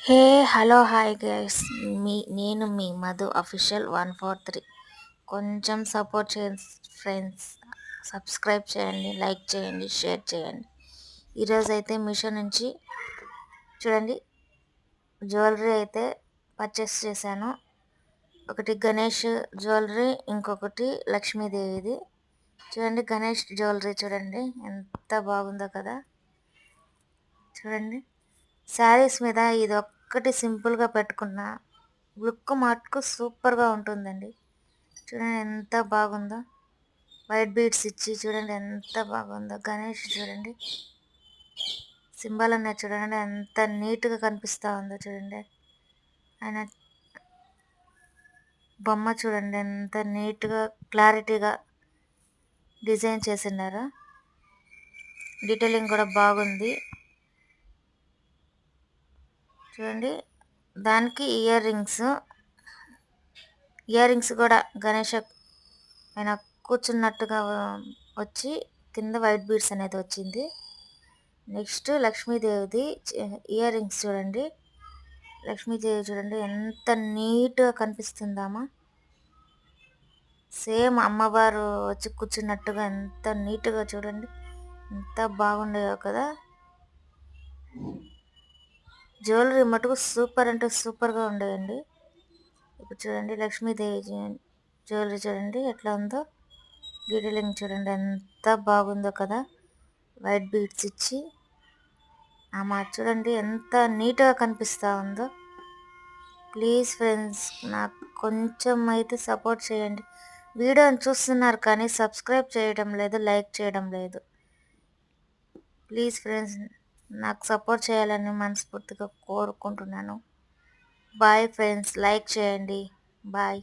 Hey hello hi guys నేను మీ Madhu official 143. కొంచెం support చేయండి ఫ్రెండ్స్. సబ్స్క్రైబ్ చేయండి, లైక్ చేయండి, షేర్ చేయండి. ఈరోజు అయితే మీషో నుంచి చూడండి జ్యువెలరీ అయితే పర్చేస్ చేశాను. ఒకటి గణేష్ జ్యువెలరీ, ఇంకొకటి లక్ష్మీదేవిది. చూడండి గణేష్ జ్యువెలరీ చూడండి ఎంత బాగుందో కదా. చూడండి శారీస్ మీద ఇది ఒక్కటి సింపుల్గా పెట్టుకున్నా లుక్ మటుకు సూపర్గా ఉంటుందండి. చూడండి ఎంత బాగుందో, వైట్ బీడ్స్ ఇచ్చి చూడండి ఎంత బాగుందో. గణేష్ చూడండి సింబల్ అనేది చూడండి ఎంత నీట్గా కనిపిస్తూ ఉందో. చూడండి ఆయన బొమ్మ చూడండి ఎంత నీట్గా క్లారిటీగా డిజైన్ చేసినారు. డీటెయిలింగ్ కూడా బాగుంది చూడండి. దానికి ఇయర్ రింగ్స్ కూడా గణేష్ ఆయన కూర్చున్నట్టుగా వచ్చి కింద వైట్ బీడ్స్ అనేది వచ్చింది. నెక్స్ట్ లక్ష్మీదేవిది ఇయర్ రింగ్స్ చూడండి. లక్ష్మీదేవి చూడండి ఎంత నీట్గా కనిపిస్తుందామా. సేమ్ అమ్మవారు వచ్చి కూర్చున్నట్టుగా ఎంత నీట్గా చూడండి ఎంత బాగుండేవో కదా. జ్యువెలరీ మటుకు సూపర్ అంటే సూపర్గా ఉండేయండి. ఇప్పుడు చూడండి లక్ష్మీదేవి జ్యువెలరీ చూడండి ఎట్లా ఉందో. డీటెయిలింగ్ చూడండి ఎంత బాగుందో కదా. వైట్ బీడ్స్ ఇచ్చి ఆమె చూడండి ఎంత నీట్గా కనిపిస్తూ ఉందో. ప్లీజ్ ఫ్రెండ్స్ నాకు కొంచెం అయితే సపోర్ట్ చేయండి. వీడియోని చూస్తున్నారు కానీ సబ్స్క్రైబ్ చేయడం లేదు, లైక్ చేయడం లేదు. ప్లీజ్ ఫ్రెండ్స్ నాకు సపోర్ట్ చేయాలని మనస్ఫూర్తిగా కోరుకుంటున్నాను. బాయ్ ఫ్రెండ్స్, లైక్ చేయండి. బాయ్.